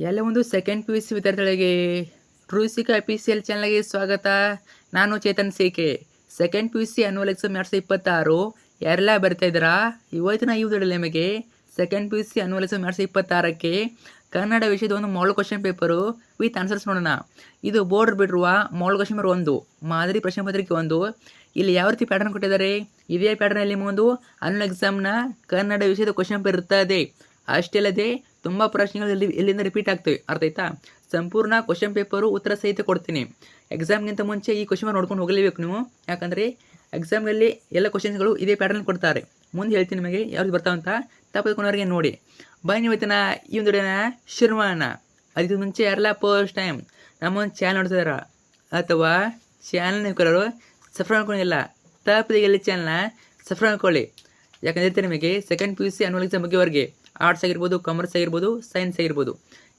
ಎಲ್ಲ ಒಂದು second P U C ವಿದ್ಯಾರ್ಥಿಗಳಿಗೆ ಟ್ರೂಸಿಕ ಅಫಿಷಿಯಲ್ ಚಾನಲ್ಗೆ ಸ್ವಾಗತ. ನಾನು ಚೇತನ್ ಸೇಕೆ. Second P U C annual exam 2026 ಯಾರೆಲ್ಲ ಬರ್ತಾ ಇದ್ದೀರಾ? ಇವತ್ತಿನ ಈ ವಿಡಿಯೋದಲ್ಲಿ ನಿಮಗೆ second P U C annual exam 2026ಕ್ಕೆ ಕನ್ನಡ ವಿಷಯದ ಒಂದು model question paper with answers ನೋಡೋಣ. ಇದು ಬೋರ್ಡ್ ಬಿಟ್ಟಿರುವ ಮಾಡೆಲ್ ಕ್ವಶನ್ ಪೇಪರ್ 1, ಮಾದರಿ ಪ್ರಶ್ನೆ ಪತ್ರಿಕೆ 1. ಇಲ್ಲಿ ಯಾವ ರೀತಿ ಪ್ಯಾಟರ್ನ್ ಕೊಟ್ಟಿದ್ದಾರೆ, ಇದೇ ಪ್ಯಾಟರ್ನಲ್ಲಿ ಒಂದು ಆನ್ಯುವಲ್ ಎಕ್ಸಾಮ್ನ ಕನ್ನಡ ವಿಷಯದ ಕ್ವಶನ್ ಪೇಪರ್ ಇರ್ತದೆ. ಅಷ್ಟೇ ಅಲ್ಲದೆ ತುಂಬ ಪ್ರಶ್ನೆಗಳು ಇಲ್ಲಿಂದ ರಿಪೀಟ್ ಆಗ್ತವೆ. ಅರ್ಥ ಆಯ್ತಾ? ಸಂಪೂರ್ಣ ಕ್ವಶನ್ ಪೇಪರು ಉತ್ತರ ಸಹಿತ ಕೊಡ್ತೀನಿ. ಎಕ್ಸಾಮ್ಗಿಂತ ಮುಂಚೆ ಈ ಕ್ವಶನ್ ಪೇಪರ್ ನೋಡ್ಕೊಂಡು ಹೋಗಲೇಬೇಕು ನೀವು, ಯಾಕಂದರೆ ಎಕ್ಸಾಮ್ನಲ್ಲಿ ಎಲ್ಲ ಕ್ವಶನ್ಸ್ಗಳು ಇದೇ ಪ್ಯಾಟರ್ನ್ ಕೊಡ್ತಾರೆ. ಮುಂದೆ ಹೇಳ್ತೀನಿ ನಿಮಗೆ ಯಾವ್ದು ಬರ್ತಾವಂತ, ತಪ್ಪದ್ಕೊಂಡವ್ರಿಗೆ ನೋಡಿ. ಬನ್ನಿ ಇವತ್ತಿನ ಈ ಒಂದು ವಿಡಿಯೋನ ಶುರು ಮಾಡೋಣ. ಅದಕ್ಕೆ ಮುಂಚೆ ಯಾರೆಲ್ಲ ಫಸ್ಟ್ ಟೈಮ್ ನಮ್ಮ ಒಂದು ಚಾನಲ್ ನೋಡ್ತಿದಾರ ಅಥವಾ ಚಾನಲ್ನ ಕಲರು ಸಬ್ಸ್ಕ್ರೈಬ್ ಮಾಡ್ಕೊಂಡಿಲ್ಲ, ತಪ್ಪದಿಗೆಲ್ಲಿ ಚಾನಲ್ನ ಸಬ್ಸ್ಕ್ರೈಬ್ ಮಾಡ್ಕೊಳ್ಳಿ. ಯಾಕಂದ್ರೆ ನಿಮಗೆ second P U C annual exam ಬಗ್ಗೆವರೆಗೆ ಆರ್ಟ್ಸ್ ಆಗಿರ್ಬೋದು, ಕಾಮರ್ಸ್ ಆಗಿರ್ಬೋದು, ಸೈನ್ಸ್ ಆಗಿರ್ಬೋದು,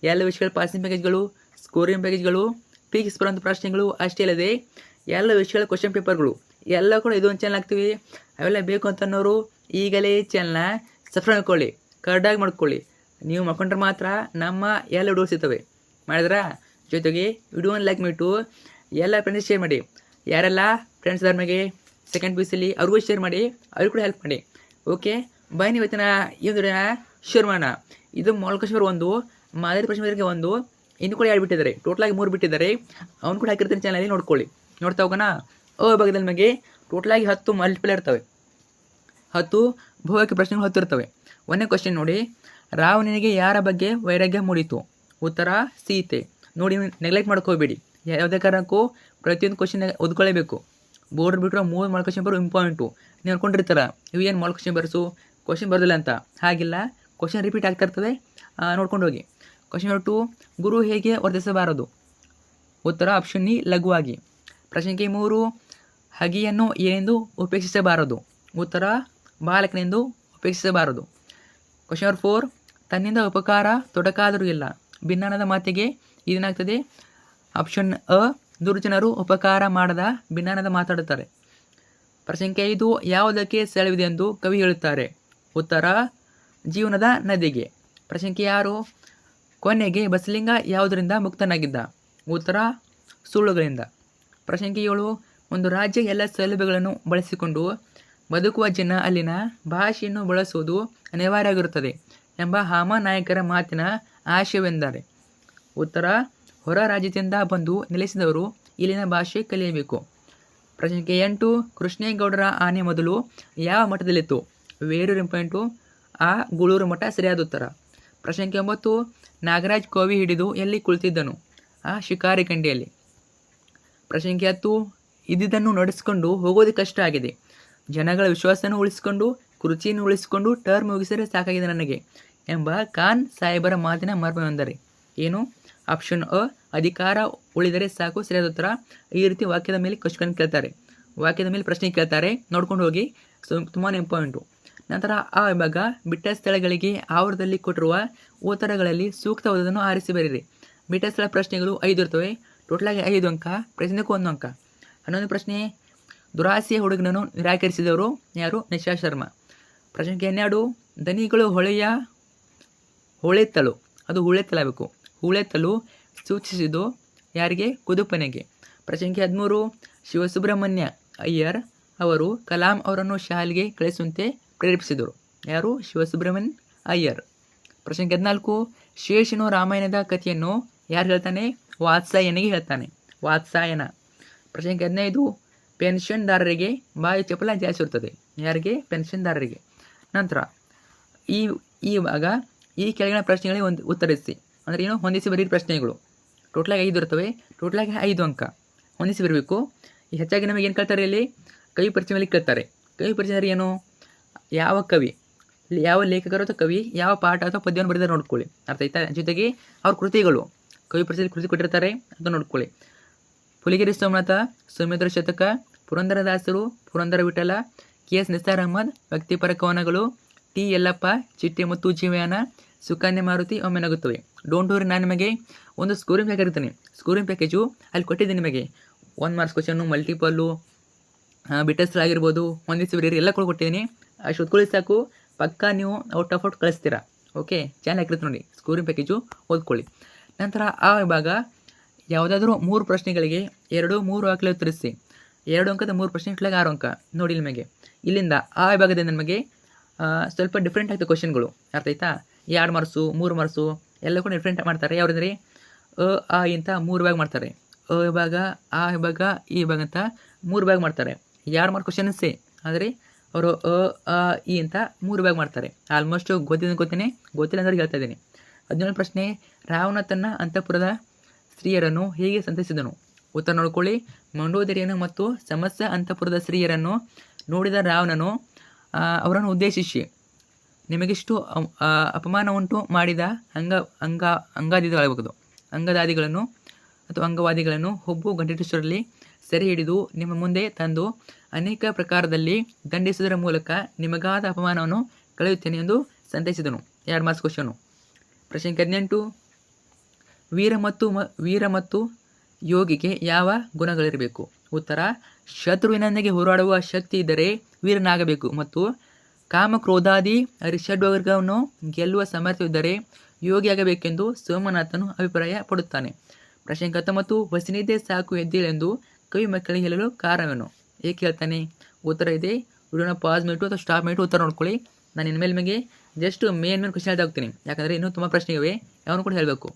ಎಲ್ಲ ವಿಷಯಗಳ ಪಾಸಿಂಗ್ ಪ್ಯಾಕೇಜ್ಗಳು, ಸ್ಕೋರಿಂಗ್ ಪ್ಯಾಕೇಜ್ಗಳು, ಫಿಕ್ಸ್ ಬರೋಂಥ ಪ್ರಶ್ನೆಗಳು, ಅಷ್ಟೇ ಅಲ್ಲದೆ ಎಲ್ಲ ವಿಷಯಗಳ ಕ್ವಶನ್ ಪೇಪರ್ಗಳು ಎಲ್ಲ ಕೂಡ ಇದೊಂದು ಚಾನಲ್ ಆಗ್ತೀವಿ. ಅವೆಲ್ಲ ಬೇಕು ಅಂತ ಅನ್ನೋರು ಈಗಲೇ ಚಾನಲ್ನ ಸಬ್ಸ್ಕ್ರೈಬ್ ಮಾಡ್ಕೊಳ್ಳಿ, ಕರೆಕ್ಟಾಗಿ ಮಾಡ್ಕೊಳ್ಳಿ. ನೀವು ಮಾಡ್ಕೊಂಡ್ರೆ ಮಾತ್ರ ನಮ್ಮ ಎಲ್ಲ ವಿಡಿಯೋಸ್ ಇರ್ತವೆ. ಮಾಡಿದ್ರಾ? ಜೊತೆಗೆ ವಿಡಿಯೋನ ಲೈಕ್ ಮಾಡಿಟ್ಟು ಎಲ್ಲ ಫ್ರೆಂಡ್ಸ್ ಶೇರ್ ಮಾಡಿ. ಯಾರೆಲ್ಲ ಫ್ರೆಂಡ್ಸ್ ಅದ್ರ ಮೇಲೆ ಸೆಕೆಂಡ್ ಪಿ ಯು ಸಿಲಿ ಅವ್ರಿಗೂ ಶೇರ್ ಮಾಡಿ, ಅವ್ರಿಗೂ ಕೂಡ ಹೆಲ್ಪ್ ಮಾಡಿ. ಓಕೆ, ಬನ್ನಿ ಇವತ್ತಿನ ಈ ಒಂದು ಶೇರ್ ಮಾಡೋಣ. ಇದು ಮಾಡೆಲ್ ಕ್ವಶನ್ ಪೇಪರ್ 1, ಮಾದರಿ ಪ್ರಶ್ನೆ ಪತ್ರಿಕೆ 1, ಇನ್ನು ಕೂಡ 2 ಬಿಟ್ಟಿದ್ದಾರೆ. ಟೋಟಲಾಗಿ 3 ಬಿಟ್ಟಿದ್ದಾರೆ. ಅವ್ನು ಕೂಡ ಹಾಕಿರ್ತೀನಿ ಚಾನಲಲ್ಲಿ ನೋಡ್ಕೊಳ್ಳಿ. ನೋಡ್ತಾ ಹೋಗೋಣ. ಭಾಗದಲ್ಲಿ ನಮಗೆ ಟೋಟಲಾಗಿ 10 ಮಲ್ಟಿಪಲ್ ಇರ್ತವೆ. 10 ಬಹುವಾಕ್ಯ ಪ್ರಶ್ನೆಗಳು 10 ಇರ್ತವೆ. ಒಂದನೇ ಕ್ವಶನ್ ನೋಡಿ, ರಾವಣನಿಗೆ ಯಾರ ಬಗ್ಗೆ ವೈರಾಗ್ಯ ಮೂಡಿತು? ಉತ್ತರ ಸೀತೆ. ನೋಡಿ, ನೆಗ್ಲೆಕ್ಟ್ ಮಾಡ್ಕೋಬೇಡಿ. ಯಾವುದೇ ಕಾರಣಕ್ಕೂ ಪ್ರತಿಯೊಂದು ಕ್ವಶನ್ ಓದ್ಕೊಳ್ಳೇಬೇಕು. ಬೋರ್ಡ್ ಬಿಟ್ಟರೆ 3 ಮಾಡೆಲ್ ಕ್ವಶನ್ ಪೇಪರ್ ಇಂಪಾರ್ಟೆಂಟು. ನೀವು ಅನ್ಕೊಂಡಿರ್ತಾರ ಇವು ಏನು ಮಾಡೆಲ್ ಕ್ವಶನ್ ಬರ್ಸು, ಕ್ವಶನ್ ಬರೋದಿಲ್ಲ ಅಂತ. ಹಾಗಿಲ್ಲ, ಕ್ವಶನ್ ರಿಪೀಟ್ ಆಗ್ತಾ ಇರ್ತವೆ, ನೋಡ್ಕೊಂಡು ಹೋಗಿ. ಕ್ವಶನ್ ನಂಬರ್ 2, ಗುರು ಹೇಗೆ ವರ್ತಿಸಬಾರದು? ಉತ್ತರ ಆಪ್ಷನ್ ಇ, ಲಘುವಾಗಿ. ಪ್ರಶ್ನೆ 3, ಹಗಿಯನ್ನು ಏನೆಂದು ಉಪೇಕ್ಷಿಸಬಾರದು? ಉತ್ತರ ಬಾಲಕನೆಂದು ಉಪೇಕ್ಷಿಸಬಾರದು. ಕ್ವಶನ್ ನಂಬರ್ 4, ತನ್ನಿಂದ ಉಪಕಾರ ತೊಡಕಾದರೂ ಇಲ್ಲ. ಭಿನ್ನಾನದ ಮಾತಿಗೆ ಇದೇನಾಗ್ತದೆ? ಆಪ್ಷನ್ ಅ, ದುರ್ಜನರು ಉಪಕಾರ ಮಾಡದ ಭಿನ್ನಾನದ ಮಾತಾಡುತ್ತಾರೆ. ಪ್ರಶ್ನೆ 5, ಯಾವುದಕ್ಕೆ ಸೆಳವಿದೆ ಎಂದು ಕವಿ ಹೇಳುತ್ತಾರೆ? ಉತ್ತರ ಜೀವನದ ನದಿಗೆ. ಪ್ರಶ್ನೆ 6, ಕೊನೆಗೆ ಬಸಲಿಂಗ ಯಾವುದರಿಂದ ಮುಕ್ತನಾಗಿದ್ದ? ಉತ್ತರ ಸುಳ್ಳುಗಳಿಂದ. ಪ್ರಶ್ನೆ 7, ಒಂದು ರಾಜ್ಯ ಎಲ್ಲ ಸೌಲಭ್ಯಗಳನ್ನು ಬಳಸಿಕೊಂಡು ಬದುಕುವ ಜನ ಅಲ್ಲಿನ ಭಾಷೆಯನ್ನು ಬಳಸುವುದು ಅನಿವಾರ್ಯವಾಗಿರುತ್ತದೆ ಎಂಬ ಹಾಮನಾಯಕರ ಮಾತಿನ ಆಶಯವೆಂದರೆ? ಉತ್ತರ ಹೊರ ರಾಜ್ಯದಿಂದ ಬಂದು ನೆಲೆಸಿದವರು ಇಲ್ಲಿನ ಭಾಷೆ ಕಲಿಯಬೇಕು. ಪ್ರಶ್ನೆ 8, ಕೃಷ್ಣೇಗೌಡರ ಆನೆ ಮೊದಲು ಯಾವ ಮಠದಲ್ಲಿತ್ತು? ವೇರೂರು ಇಂಪಾಯಿಂಟು. ಆ, ಗೂಳೂರು ಮಠ ಸರಿಯಾದ ಉತ್ತರ. ಪ್ರಶ್ನೆ 9, ನಾಗರಾಜ್ ಕೋವಿ ಹಿಡಿದು ಎಲ್ಲಿ ಕುಳಿತಿದ್ದನು? ಆ, ಶಿಕಾರಿ ಕಂಡಿಯಲ್ಲಿ. ಪ್ರಶ್ನೆ 10, ಇದ್ದಿದ್ದನ್ನು ನಡೆಸಿಕೊಂಡು ಹೋಗೋದು ಕಷ್ಟ ಆಗಿದೆ. ಜನಗಳ ವಿಶ್ವಾಸವನ್ನು ಉಳಿಸಿಕೊಂಡು, ಕುರ್ಚಿಯನ್ನು ಉಳಿಸಿಕೊಂಡು ಟರ್ಮ್ ಮುಗಿಸಿದರೆ ಸಾಕಾಗಿದೆ ನನಗೆ ಎಂಬ ಖಾನ್ ಸಾಹೇಬರ ಮಾತಿನ ಮರ್ಮವೆಂದರೆ ಏನು? ಆಪ್ಷನ್ ಅ, ಅಧಿಕಾರ ಉಳಿದರೆ ಸಾಕು, ಸರಿಯಾದ ಉತ್ತರ. ಈ ರೀತಿ ವಾಕ್ಯದ ಮೇಲೆ ಕ್ವಶನ್ ಕೇಳ್ತಾರೆ, ವಾಕ್ಯದ ಮೇಲೆ ಪ್ರಶ್ನೆ ಕೇಳ್ತಾರೆ, ನೋಡ್ಕೊಂಡು ಹೋಗಿ. ತುಂಬಾ ಇಂಪಾರ್ಟೆಂಟು. ನಂತರ ಆ ವಿಭಾಗ ಬಿಟ್ಟ ಸ್ಥಳಗಳಿಗೆ ಆವರಣದಲ್ಲಿ ಕೊಟ್ಟಿರುವ ಉತ್ತರಗಳಲ್ಲಿ ಸೂಕ್ತವಾದದನ್ನು ಆರಿಸಿ ಬರೀರಿ. ಬಿಟ್ಟ ಸ್ಥಳ ಪ್ರಶ್ನೆಗಳು 5 ಇರ್ತವೆ. ಟೋಟಲಾಗಿ 5 ಅಂಕ, ಪ್ರಶ್ನೆಗೂ 1 ಅಂಕ. 11 ಪ್ರಶ್ನೆ, ದುರಾಸೆಯ ಹುಡುಗನನ್ನು ನಿರಾಕರಿಸಿದವರು ಯಾರು? ನಿಶಾ ಶರ್ಮಾ. ಪ್ರಶ್ನೆ 12, ದನಿಗಳು ಹೊಳೆತ್ತಲು, ಅದು ಹುಳೆತ್ತಲಾಗಬೇಕು. ಹುಳೆತ್ತಲು ಸೂಚಿಸಿದ್ದು ಯಾರಿಗೆ? ಕುದುಪನೆಗೆ. ಪ್ರಶ್ನೆ 13, ಶಿವಸುಬ್ರಹ್ಮಣ್ಯ ಅಯ್ಯರ್ ಅವರು ಕಲಾಂ ಅವರನ್ನು ಶಾಲೆಗೆ ಕಳಿಸುವಂತೆ ಪ್ರೇರೇಪಿಸಿದರು. ಯಾರು? ಶಿವಸುಬ್ರಹ್ಮಣ್ಯ ಅಯ್ಯರ್. ಪ್ರಶ್ನೆ 14, ಶೇಷನು ರಾಮಾಯಣದ ಕಥೆಯನ್ನು ಯಾರು ಹೇಳ್ತಾನೆ? ವಾತ್ಸಾಯನಿಗೆ ಹೇಳ್ತಾನೆ, ವಾತ್ಸಾಯನ. ಪ್ರಶ್ನೆ 15, ಪೆನ್ಷನ್ದಾರರಿಗೆ ಬಾಯಿ ಚಪಲ ಜಾಸ್ತಿ ಇರ್ತದೆ. ಯಾರಿಗೆ? ಪೆನ್ಷನ್ದಾರರಿಗೆ. ನಂತರ ಇವಾಗ ಈ ಕೆಳಗಿನ ಪ್ರಶ್ನೆಗಳಿಗೆ ಉತ್ತರಿಸಿ. ಅಂದರೆ ಏನು? ಹೊಂದಿಸಿ ಬರೀ ಪ್ರಶ್ನೆಗಳು. ಟೋಟಲಾಗಿ 5 ಇರ್ತವೆ. ಟೋಟಲಾಗಿ 5 ಅಂಕ. ಹೊಂದಿಸಿ ಬರಬೇಕು. ಹೆಚ್ಚಾಗಿ ನಮಗೆ ಏನು ಕೇಳ್ತಾರೆ? ಇಲ್ಲಿ ಕವಿ ಪರಿಚಯ ಮೇಲೆ ಕೇಳ್ತಾರೆ. ಕವಿ ಪರಿಚಯ ಏನು? ಯಾವ ಕವಿ, ಯಾವ ಲೇಖಕರು ಅಥವಾ ಕವಿ ಯಾವ ಪಾಠ ಅಥವಾ ಪದ್ಯವನ್ನು ಬರೆದರೆ ನೋಡ್ಕೊಳ್ಳಿ. ಅರ್ಥ ಆಯ್ತಾ? ಜೊತೆಗೆ ಅವ್ರ ಕೃತಿಗಳು, ಕವಿ ಪರಿಚಯ ಕೃತಿ ಕೊಟ್ಟಿರ್ತಾರೆ, ಅಂತ ನೋಡ್ಕೊಳ್ಳಿ. ಪುಲಿಗೆರಿ ಸೋಮನಾಥ, ಸೌಮಿತ್ರ ಶತಕ, ಪುರಂದರದಾಸರು, ಪುರಂದರ ವಿಠಲ, ಕೆ.ಎಸ್. ನಿಸಾರ್ ಅಹಮದ್, ವ್ಯಕ್ತಿಪರ ಕವನಗಳು, ಟಿ. ಯಲ್ಲಪ್ಪ, ಚಿಟ್ಟೆ ಮತ್ತು ಜೀವಯಾನ, ಸುಕನ್ಯಾ ಮಾರುತಿ, ಒಮ್ಮೆ ನಗುತ್ತವೆ. ಡೋಂಟ್ ವರಿ, ನಾನು ನಿಮಗೆ ಒಂದು ಸ್ಕೋರಿಂಗ್ ಪ್ಯಾಕೇಜ್ ಇರ್ತೀನಿ. ಸ್ಕೋರಿಂಗ್ ಪ್ಯಾಕೇಜು ಅಲ್ಲಿ ಕೊಟ್ಟಿದ್ದೀನಿ ನಿಮಗೆ. 1 ಮಾರ್ಕ್ಸ್ ಕ್ವಶನ್ನು, ಮಲ್ಟಿಪಲ್ಲು, ಬಿಟ್ಟ ಸ್ಥಳ ಆಗಿರ್ಬೋದು, ಹೊಂದಿಸಿ ಬರೀರಿ, ಎಲ್ಲ ಕೂಡ ಕೊಟ್ಟಿದ್ದೀನಿ. ಅಷ್ಟು ಓದ್ಕೊಳ್ಳಿ ಸಾಕು. ಪಕ್ಕಾ ನೀವು ಔಟ್ ಆಫ್ ಔಟ್ ಕಳಿಸ್ತೀರಾ. ಓಕೆ, ಚಾನಲ್ ಹಾಕಿರುತ್ತೆ ನೋಡಿ, ಸ್ಕೋರಿಂಗ್ ಪ್ಯಾಕೇಜು ಓದ್ಕೊಳ್ಳಿ. ನಂತರ ಆ ವಿಭಾಗ ಯಾವುದಾದ್ರೂ 3 ಪ್ರಶ್ನೆಗಳಿಗೆ 2, 3 ಅಂಕದಲ್ಲಿ ಉತ್ತರಿಸಿ. 2 ಅಂಕದ 3 ಪ್ರಶ್ನೆ ಇಟ್ಲಾಗ 6 ಅಂಕ. ನೋಡಿ ನಿಮಗೆ ಇಲ್ಲಿಂದ ಆ ವಿಭಾಗದಿಂದ ನಮಗೆ ಸ್ವಲ್ಪ ಡಿಫ್ರೆಂಟ್ ಆಗ್ತದೆ ಕ್ವಶನ್ಗಳು, ಅರ್ಥ ಆಯ್ತಾ? 2 ಮಾರ್ಕ್ಸು 3 ಮಾರ್ಕ್ಸು ಎಲ್ಲ ಕೂಡ ಡಿಫ್ರೆಂಟ್ ಮಾಡ್ತಾರೆ. ಯಾವ್ದಂದರೆ ಆ ಇಂಥ 3 ಭಾಗ ಮಾಡ್ತಾರೆ. ಅ ವಿಭಾಗ, ಆ ವಿಭಾಗ, ಈ ವಿಭಾಗ ಅಂತ 3 ಭಾಗ ಮಾಡ್ತಾರೆ. 2 ಮಾರ್ಕ್ ಕ್ವಶನ್ಸೇ, ಆದರೆ ಅವರು ಆ ಈ ಅಂತ 3 ಭಾಗ ಮಾಡ್ತಾರೆ. ಆಲ್ಮೋಸ್ಟ್ ಗೊತ್ತಿಲ್ಲ ಅಂದ್ರೆ ಹೇಳ್ತಾ ಇದ್ದೀನಿ. 17 ಪ್ರಶ್ನೆ, ರಾವಣ ತನ್ನ ಅಂತಃಪುರದ ಸ್ತ್ರೀಯರನ್ನು ಹೇಗೆ ಸಂತೈಸಿದನು? ಉತ್ತರ ನೋಡ್ಕೊಳ್ಳಿ. ಮಂಡೋದರಿಯನ್ನು ಮತ್ತು ಸಮಸ್ತ ಅಂತಃಪುರದ ಸ್ತ್ರೀಯರನ್ನು ನೋಡಿದ ರಾವಣನು ಅವರನ್ನು ಉದ್ದೇಶಿಸಿ, ನಿಮಗಿಷ್ಟು ಅಪಮಾನ ಉಂಟು ಮಾಡಿದ ಅಂಗದಾದಿಗಳನ್ನು ಅಥವಾ ಅಂಗವಾದಿಗಳನ್ನು ಹುಬ್ಬು ಗಂಟೆಟುಷ್ಟರಲ್ಲಿ ಸೆರೆ ಹಿಡಿದು ನಿಮ್ಮ ಮುಂದೆ ತಂದು ಅನೇಕ ಪ್ರಕಾರದಲ್ಲಿ ದಂಡಿಸುವುದರ ಮೂಲಕ ನಿಮಗಾದ ಅಪಮಾನವನ್ನು ಕಳೆಯುತ್ತೇನೆ ಎಂದು ಸಂತೈಸಿದನು. 2 ಮಾರ್ಕ್ಸ್ ಕ್ವಶನು. ಪ್ರಶ್ನೆ 18, ವೀರ ಮತ್ತು ಯೋಗಿಗೆ ಯಾವ ಗುಣಗಳಿರಬೇಕು? ಉತ್ತರ, ಶತ್ರುವಿನೊಂದಿಗೆ ಹೋರಾಡುವ ಶಕ್ತಿ ಇದ್ದರೆ ವೀರನಾಗಬೇಕು ಮತ್ತು ಕಾಮಕ್ರೋಧಾದಿ ಷಡ್ವರ್ಗವನ್ನು ಗೆಲ್ಲುವ ಸಾಮರ್ಥ್ಯವಿದ್ದರೆ ಯೋಗಿಯಾಗಬೇಕೆಂದು ಸೋಮನಾಥನು ಅಭಿಪ್ರಾಯ ಪಡುತ್ತಾನೆ. ಪ್ರಶ್ನೆ 19, ಹೊಸನಿದ್ದೆ ಸಾಕು ಎದ್ದೇಳೆಂದು ಕವಿ ಮಕ್ಕಳಿಗೆ ಹೇಳಲು ಕಾರಣವೇನು? ಏಕೆ ಹೇಳ್ತಾನೆ? ಉತ್ತರ ಇದೆ. ವಿಡಿಯೋನ ಪಾಸ್ ಮಾಡಿಟ್ಟು ಅಥವಾ ಸ್ಟಾಪ್ ಮಾಡಿಟ್ಟು ಉತ್ತರ ನೋಡ್ಕೊಳ್ಳಿ. ನಾನು ಇನ್ಮೇಲೆ ನಿಮಗೆ ಜಸ್ಟ್ ಮೇನ್ ಕ್ವಶನ್ ಹೇಳ್ತಾ ಹೋಗ್ತೀನಿ, ಯಾಕಂದರೆ ಇನ್ನೂ ತುಂಬ ಪ್ರಶ್ನೆ ಇವೆ, ಯಾವನು ಕೂಡ ಹೇಳಬೇಕು.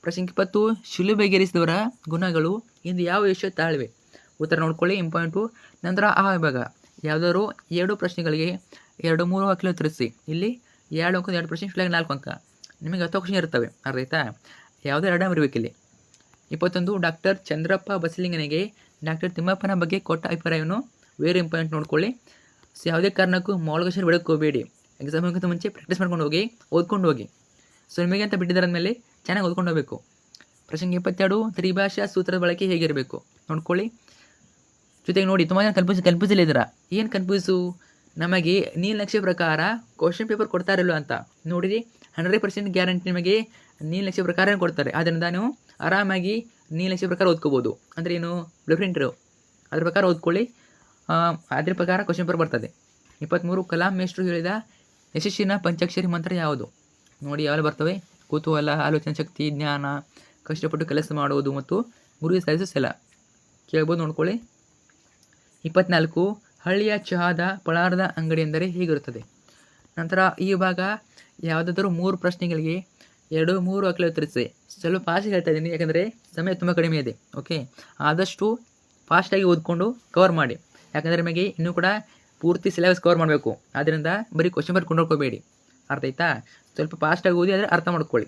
ಪ್ರಶ್ನೆ 20, ಶಿಲು ಬಗೆಹರಿಸಿದವರ ಗುಣಗಳು ಇಂದು ಯಾವ ವಿಷಯ ತಾಳ್ವೆ? ಉತ್ತರ ನೋಡ್ಕೊಳ್ಳಿ, ಇಂಪಾರ್ಟೆಂಟು. ನಂತರ ಆ ವಿಭಾಗ ಯಾವುದಾದ್ರು 2 ಪ್ರಶ್ನೆಗಳಿಗೆ 2, 3 ಅಂಕದಲ್ಲಿ ಉತ್ತರಿಸಿ. ಇಲ್ಲಿ 2 ಅಂಕದ 2 ಪ್ರಶ್ನೆ ಇಟ್ಲಾಗ 4 ಅಂಕ. ನಿಮಗೆ 10 ಕ್ವಶನ್ ಇರ್ತವೆ, ಅರ್ಥ ಆಯ್ತಾ? ಯಾವುದೇ 2 ಇರಬೇಕಿಲ್ಲಿ. 21, ಡಾಕ್ಟರ್ ಚಂದ್ರಪ್ಪ ಬಸಲಿಂಗನಿಗೆ ಡಾಕ್ಟರ್ ತಿಮ್ಮಪ್ಪನ ಬಗ್ಗೆ ಕೊಟ್ಟ ಅಭಿಪ್ರಾಯವನ್ನು ವೆರಿ ಇಂಪಾರ್ಟೆಂಟ್ ನೋಡ್ಕೊಳ್ಳಿ. ಸೊ ಯಾವುದೇ ಕಾರಣಕ್ಕೂ ಮಾಲ್ಗೇಶ್ವರ ಬಿಡೋಕ್ಕೆ ಹೋಗಬೇಡಿ. ಎಕ್ಸಾಮ್ ಹೋಗೋಕ್ಕಿಂತ ಮುಂಚೆ ಪ್ರಾಕ್ಟೀಸ್ ಮಾಡ್ಕೊಂಡು ಹೋಗಿ, ಓದ್ಕೊಂಡು ಹೋಗಿ. ಸೊ ನಿಮಗೆ ಅಂತ ಬಿಟ್ಟಿದ್ದಾರೆ ಅಂದಮೇಲೆ ಚೆನ್ನಾಗಿ ಓದ್ಕೊಂಡು ಹೋಗಬೇಕು. ಪ್ರಶ್ನೆ 22, ತ್ರಿಭಾಷಾ ಸೂತ್ರದ ಬಳಕೆ ಹೇಗಿರಬೇಕು? ನೋಡ್ಕೊಳ್ಳಿ. ಜೊತೆಗೆ ನೋಡಿ, ತುಂಬ ಜನ ಕನ್ಫ್ಯೂಸಲ್ಲಿ ಇದ್ದೀರಾ. ಏನು ಕನ್ಫ್ಯೂಸು? ನಮಗೆ ನೀಲನಕ್ಷೆ ಪ್ರಕಾರ ಕ್ವಶನ್ ಪೇಪರ್ ಕೊಡ್ತಾ ಇರಲ್ಲ ಅಂತ ನೋಡಿರಿ. 100% ಗ್ಯಾರಂಟಿ ನಿಮಗೆ ನೀಲನಕ್ಷೆ ಪ್ರಕಾರ ಕೊಡ್ತಾರೆ. ಆದ್ದರಿಂದ ನೀವು ಆರಾಮಾಗಿ ನೀಲನಕ್ಷೆ ಪ್ರಕಾರ ಓದ್ಕೋಬೋದು. ಅಂದರೆ ಏನು ಡಿಫ್ರೆಂಟ್ ಇರೋ ಅದ್ರ ಪ್ರಕಾರ ಓದ್ಕೊಳ್ಳಿ. ಅದ್ರ ಪ್ರಕಾರ ಕ್ವಶನ್ ಪೇಪರ್ ಬರ್ತದೆ. 23, ಕಲಾಂ ಮೇಷ್ಟ್ರು ಹೇಳಿದ ಯಶಸ್ಸಿನ ಪಂಚಾಕ್ಷರಿ ಮಂತ್ರ ಯಾವುದು? ನೋಡಿ ಯಾವೆಲ್ಲ ಬರ್ತವೆ: ಕುತೂಹಲ, ಆಲೋಚನಾ ಶಕ್ತಿ, ಜ್ಞಾನ, ಕಷ್ಟಪಟ್ಟು ಕೆಲಸ ಮಾಡುವುದು ಮತ್ತು ಗುರಿ ಸಾಧಿಸೋ ಸಲ. ಕೇಳ್ಬೋದು, ನೋಡ್ಕೊಳ್ಳಿ. 24, ಹಳ್ಳಿಯ ಚಹಾದ ಪಳಾರದ ಅಂಗಡಿ ಎಂದರೆ ಹೇಗಿರುತ್ತದೆ? ನಂತರ ಈ ಭಾಗ ಯಾವುದಾದ್ರೂ 3 ಪ್ರಶ್ನೆಗಳಿಗೆ 2, 3 ಅಂಕದಲ್ಲಿ ಉತ್ತರಿಸಿ. ಸ್ವಲ್ಪ ಫಾಸ್ಟ್ ಹೇಳ್ತಾ ಇದ್ದೀನಿ, ಯಾಕಂದರೆ ಸಮಯ ತುಂಬ ಕಡಿಮೆ ಇದೆ. ಓಕೆ, ಆದಷ್ಟು ಫಾಸ್ಟಾಗಿ ಓದ್ಕೊಂಡು ಕವರ್ ಮಾಡಿ, ಯಾಕಂದರೆ ನಿಮಗೆ ಇನ್ನೂ ಕೂಡ ಪೂರ್ತಿ ಸಿಲೆಬಸ್ ಕವರ್ ಮಾಡಬೇಕು. ಆದ್ದರಿಂದ ಬರೀ ಕ್ವಶನ್ ಪೇಪರ್ ಕೊಂಡೋಗ್ಕೋಬೇಡಿ, ಅರ್ಥ ಆಯ್ತಾ? ಸ್ವಲ್ಪ ಫಾಸ್ಟಾಗಿ ಓದಿ ಆದರೆ ಅರ್ಥ ಮಾಡ್ಕೊಳ್ಳಿ.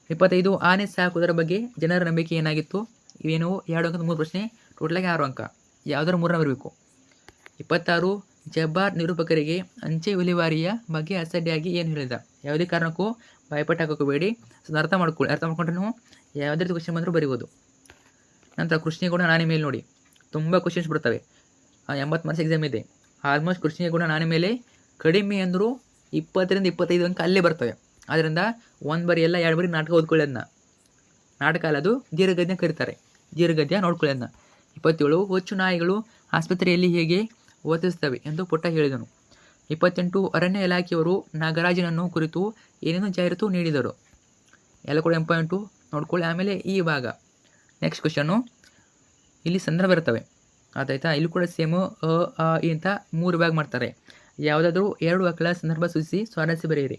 25, ಆನೆ ಸಾಕುವುದರ ಬಗ್ಗೆ ಜನರ ನಂಬಿಕೆ ಏನಾಗಿತ್ತು? ಇವೇನು 2 ಅಂಕದ 3 ಪ್ರಶ್ನೆ, ಟೋಟಲಾಗಿ 6 ಅಂಕ. ಯಾವುದಾದ್ರು 3 ಬರಬೇಕು. 26, ಜಬ್ಬಾರ್ ನಿರೂಪಕರಿಗೆ ಅಂಚೆ ವಿಲೇವಾರಿಯ ಬಗ್ಗೆ ಅಸಡ್ಡೆಯಾಗಿ ಏನು ಹೇಳಿದ? ಯಾವುದೇ ಕಾರಣಕ್ಕೂ ಬಾಯ್ಪಾಠ ಹಾಕೋಬೇಡಿ. ಸೊ ಅರ್ಥ ಮಾಡ್ಕೊಳ್ಳಿ. ಅರ್ಥ ಮಾಡ್ಕೊಂಡ್ರೆ ನೀವು ಯಾವುದೇ ರೀತಿ ಕ್ವಶನ್ ಬಂದರೂ ಬರಿಬೋದು. ನಂತರ ಕೃಷ್ಣ ಗುಣ ನಾನೇ ಮೇಲೆ ನೋಡಿ, ತುಂಬ ಕ್ವಶನ್ಸ್ ಬರ್ತವೆ. 80 ಮಾರ್ಕ್ಸ್ ಎಕ್ಸಾಮ್ ಇದೆ. ಆಲ್ಮೋಸ್ಟ್ ಕೃಷ್ಣ ಗುಣ ನಾನೇ ಮೇಲೆ ಕಡಿಮೆ ಅಂದರೂ 20ರಿಂದ 25 ಅಂಕ ಅಲ್ಲೇ ಬರ್ತವೆ. ಆದ್ದರಿಂದ 1 ಬರಿ ಎಲ್ಲ 2 ಬರಿ ನಾಟಕ ಓದ್ಕೊಳ್ಳಿ. ಅದನ್ನ ನಾಟಕ ಅಲ್ಲ, ಅದು ದೀರ್ಘಗದ್ಯ ಕರೀತಾರೆ. ದೀರ್ಘಗದ್ಯ ನೋಡ್ಕೊಳ್ಳಿ ಅದನ್ನ. 27, ಹೊಚ್ಚು ನಾಯಿಗಳು ಆಸ್ಪತ್ರೆಯಲ್ಲಿ ಹೇಗೆ ವರ್ತಿಸುತ್ತವೆ ಎಂದು ಪುಟ್ಟ ಹೇಳಿದನು. 28, ಅರಣ್ಯ ಇಲಾಖೆಯವರು ನಾಗರಾಜನನ್ನು ಕುರಿತು ಏನೇನು ಜಾಹೀರಾತು ನೀಡಿದರು? ಎಲ್ಲ ಕೂಡ ಇಂಪಾರ್ಟೆಂಟು, ನೋಡ್ಕೊಳ್ಳಿ. ಆಮೇಲೆ ಈ ಭಾಗ ನೆಕ್ಸ್ಟ್ ಕ್ವಶನ್ನು, ಇಲ್ಲಿ ಸಂದರ್ಭ ಇರ್ತವೆ, ಆಯ್ತಾ? ಇಲ್ಲಿ ಕೂಡ ಸೇಮು ಅಂತ 3 ಭಾಗ ಮಾಡ್ತಾರೆ. ಯಾವುದಾದ್ರೂ 2 ಅಂಕಗಳ ಸಂದರ್ಭ ಸೂಚಿಸಿ ಸ್ವಾರಸ್ಯ ಬರೆಯಿರಿ.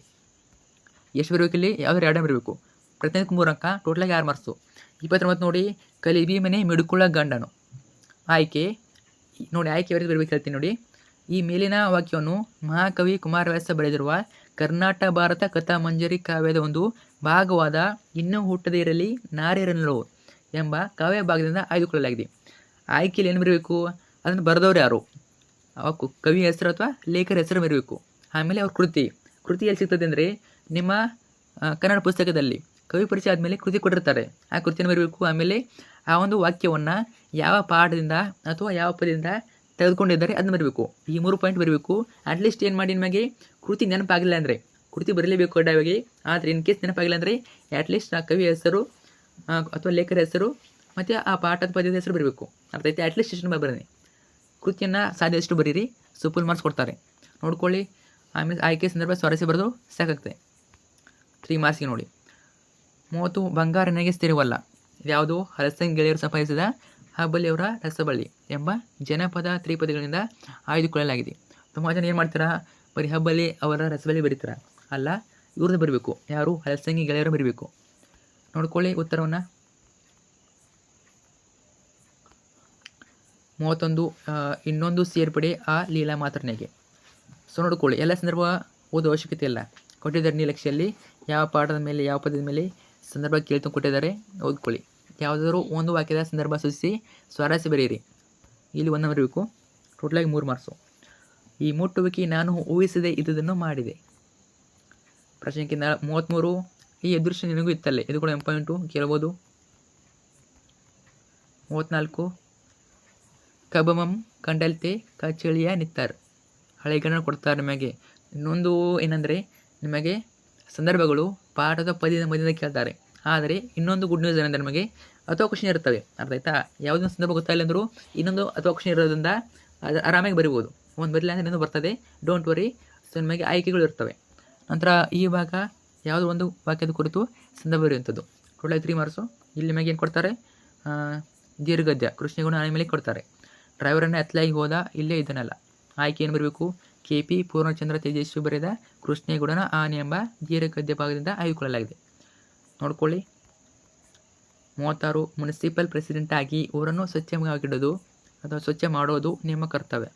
ಎಷ್ಟು ಬರಬೇಕು ಇಲ್ಲಿ? ಯಾವುದಾದ್ರು 2 ಬರಬೇಕು. ಪ್ರತಿಯೊಂದಕ್ಕೆ 3 ಅಂಕ, ಟೋಟಲಾಗಿ 6 ಮಾರ್ಕ್ಸು. 29 ನೋಡಿ, ಕಲಿಬಿ ಮನೆ ಮಿಡುಕುಳ ಗಂಡನು. ಆಯ್ಕೆ ನೋಡಿ, ಆಯ್ಕೆ ಬರೆದು ಬರಬೇಕು, ಹೇಳ್ತೀನಿ ನೋಡಿ. ಈ ಮೇಲಿನ ವಾಕ್ಯವನ್ನು ಮಹಾಕವಿ ಕುಮಾರವ್ಯಾಸ ಬರೆದಿರುವ ಕರ್ನಾಟ ಭಾರತ ಕಥಾ ಮಂಜರಿ ಕಾವ್ಯದ ಒಂದು ಭಾಗವಾದ ಇನ್ನೂ ಹುಟ್ಟದೇ ಇರಲಿ ನಾರಿಯರನ್ನು ಎಂಬ ಕಾವ್ಯ ಭಾಗದಿಂದ ಆಯ್ದುಕೊಳ್ಳಲಾಗಿದೆ. ಆಯ್ಕೆಯಲ್ಲಿ ಏನು ಬರಬೇಕು? ಅದನ್ನು ಬರೆದವ್ರು ಯಾರು, ಕವಿ ಹೆಸರು ಅಥವಾ ಲೇಖಕರ ಹೆಸರು ಬರಬೇಕು. ಆಮೇಲೆ ಅವ್ರ ಕೃತಿ ಎಲ್ಲಿ ಸಿಗ್ತದೆ ಅಂದರೆ ನಿಮ್ಮ ಕನ್ನಡ ಪುಸ್ತಕದಲ್ಲಿ ಕವಿ ಪರಿಚಯ ಆದಮೇಲೆ ಕೃತಿ ಕೊಟ್ಟಿರ್ತಾರೆ, ಆ ಕೃತಿಯನ್ನು ಬರಬೇಕು. ಆಮೇಲೆ ಆ ಒಂದು ವಾಕ್ಯವನ್ನು ಯಾವ ಪಾಠದಿಂದ ಅಥವಾ ಯಾವ ಪದದಿಂದ ತೆಗೆದುಕೊಂಡಿದ್ದಾರೆ ಅದನ್ನ ಬರಬೇಕು. ಈ 3 ಪಾಯಿಂಟ್ ಬರಬೇಕು. ಅಟ್ಲೀಸ್ಟ್ ಏನು ಮಾಡಿ, ನಿಮಗೆ ಕೃತಿ ನೆನಪಾಗಿಲ್ಲ ಅಂದರೆ ಕೃತಿ ಬರಲೇಬೇಕು ಕಡ್ಡಾಯವಾಗಿ. ಆದರೆ ಇನ್ ಕೇಸ್ ನೆನಪಾಗಿಲ್ಲ ಅಂದರೆ ಅಟ್ಲೀಸ್ಟ್ ಆ ಕವಿ ಹೆಸರು ಅಥವಾ ಲೇಖಕರ ಹೆಸರು ಮತ್ತು ಆ ಪಾಠದ ಪದ್ಯದ ಹೆಸರು ಬರಬೇಕು, ಅರ್ಥ ಐತೆ? ಅಟ್ಲೀಸ್ಟ್ ಎಷ್ಟು ಬರೀರಿ. ಕೃತಿಯನ್ನು ಸಾಧ್ಯಷ್ಟು ಬರೀರಿ, ಸೊ ಫುಲ್ ಮಾರ್ಕ್ಸ್ ಕೊಡ್ತಾರೆ, ನೋಡ್ಕೊಳ್ಳಿ. ಆಮೇಲೆ ಆಯ್ಕೆ ಸಂದರ್ಭ ಸ್ವಾರಸ್ಯ ಬರೆದು ಸಾಕಾಗ್ತದೆ. 3 ಮಾರ್ಕ್ಸ್ಗೆ ನೋಡಿ. 30 ಬಂಗಾರ ನನಗೆ ಸ್ಥಿರವಲ್ಲ. ಯಾವುದು? ಹಲಸಂಗಿ ಗೆಳೆಯರು ಸಂಪಾದಿಸಿದ ಹಬ್ಬಳ್ಳಿಯವರ ರಸಬಳ್ಳಿ ಎಂಬ ಜನಪದ ತ್ರಿಪದಿಗಳಿಂದ ಆಯ್ದುಕೊಳ್ಳಲಾಗಿದೆ. ತುಂಬ ಜನ ಏನು ಮಾಡ್ತೀರಾ, ಬರೀ ಹಬ್ಬಳ್ಳಿ ಅವರ ರಸಬಳ್ಳಿ ಬರೀತಾರ. ಅಲ್ಲ, ಇವ್ರದ್ದು ಬರಬೇಕು. ಯಾರು? ಹಲಸಂಗಿ ಗೆಳೆಯರು ಬರೀಬೇಕು. ನೋಡ್ಕೊಳ್ಳಿ ಉತ್ತರವನ್ನು. 31 ಇನ್ನೊಂದು ಸೇರ್ಪಡೆ ಆ ಲೀಲಾ ಮಾತ್ರನೆಗೆ. ಸೊ ನೋಡ್ಕೊಳ್ಳಿ, ಎಲ್ಲ ಸಂದರ್ಭ ಓದೋ ಅವಶ್ಯಕತೆ ಇಲ್ಲ. ಕೊಟ್ಟಿದ್ದಾರೆ ನೀಲಕ್ಷೆಯಲ್ಲಿ ಯಾವ ಪಾಠದ ಮೇಲೆ ಯಾವ ಪದದ ಮೇಲೆ ಸಂದರ್ಭ ಕೇಳ್ತು ಕೊಟ್ಟಿದ್ದಾರೆ, ಓದ್ಕೊಳ್ಳಿ. ಯಾವುದಾದ್ರೂ ಒಂದು ವಾಕ್ಯದ ಸಂದರ್ಭ ಸೂಚಿಸಿ ಸ್ವಾರಸ್ಯ ಬರೆಯಿರಿ. ಇಲ್ಲಿ ಒಂದು ಬರಬೇಕು. ಟೋಟಲಾಗಿ 3 ಮಾರ್ಕ್ಸು. ಈ ಮುಟ್ಟುವಿಕೆ ನಾನು ಊಹಿಸದೆ ಇದ್ದುದನ್ನು ಮಾಡಿದೆ. ಪ್ರಶ್ನೆ 33. ಈ ಅದೃಶ್ಯ ನಿನಗೂ ಇತ್ತಲ್ಲೇ, ಇದು ಕೂಡ ಇಂಪಾರ್ಟೆಂಟು, ಕೇಳ್ಬೋದು. 34. ಕಬಮಂ ಕಂಡಲ್ತೆ ಕಚಳಿಯ ನಿತ್ತಾರ್. ಹಳೆಗನ್ನಡ ಕೊಡ್ತಾರೆ ನಿಮಗೆ. ಇನ್ನೊಂದು ಏನಂದರೆ, ನಿಮಗೆ ಸಂದರ್ಭಗಳು ಪಾಠದ ಪದ್ಯದ ಮಧ್ಯದಿಂದ ಕೇಳ್ತಾರೆ. ಆದರೆ ಇನ್ನೊಂದು ಗುಡ್ ನ್ಯೂಸ್ ಏನಂದರೆ, ನಿಮಗೆ ಅಥವಾ ಕ್ವಶನ್ ಇರ್ತವೆ. ಅರ್ಥ ಆಯ್ತಾ? ಯಾವುದೊಂದು ಸಂದರ್ಭ ಗೊತ್ತಾಗಿಲ್ಲ ಅಂದರೂ ಇನ್ನೊಂದು ಅಥವಾ ಕ್ವಶನ್ ಇರೋದ್ರಿಂದ ಅದು ಆರಾಮಾಗಿ ಬರಿಬೋದು. ಒಂದು ಬರಲಿಲ್ಲ ಅಂದರೆ ಇನ್ನೊಂದು ಬರ್ತದೆ, ಡೋಂಟ್ ವರಿ. ಸೊ ನಿಮಗೆ ಆಯ್ಕೆಗಳು ಇರ್ತವೆ. ನಂತರ ಈ ಭಾಗ ಯಾವುದೋ ಒಂದು ವಾಕ್ಯದ ಕುರಿತು ಸಂದರ್ಭ ಬರೆಯುವಂಥದ್ದು. Total 3 marks. ಇಲ್ಲಿ ನಿಮಗೆ ಏನು ಕೊಡ್ತಾರೆ? ದೀರ್ಘದ್ಯ ಕೃಷ್ಣಗುಣ ಆನೆ ಮೇಲೆ ಕೊಡ್ತಾರೆ. ಡ್ರೈವರನ್ನೇ ಅತ್ಲಾಗಿ ಹೋದ, ಇಲ್ಲೇ ಇದನ್ನಲ್ಲ. ಆಯ್ಕೆ ಏನು ಬರಬೇಕು? KP ಪೂರ್ಣಚಂದ್ರ ತೇಜಸ್ವಿ ಬರೆದ ಕೃಷ್ಣೇಗೌಡನ ಆನೆ ಎಂಬ ದೀರ್ಘದ್ಯ ಭಾಗದಿಂದ ಆಯ್ದುಕೊಳ್ಳಲಾಗಿದೆ. ನೋಡ್ಕೊಳ್ಳಿ. 36. ಮುನ್ಸಿಪಲ್ ಪ್ರೆಸಿಡೆಂಟ್ ಆಗಿ ಊರನ್ನು ಸ್ವಚ್ಛವಾಗಿಡೋದು ಅಥವಾ ಸ್ವಚ್ಛ ಮಾಡೋದು ನಿಮ್ಮ ಕರ್ತವ್ಯ.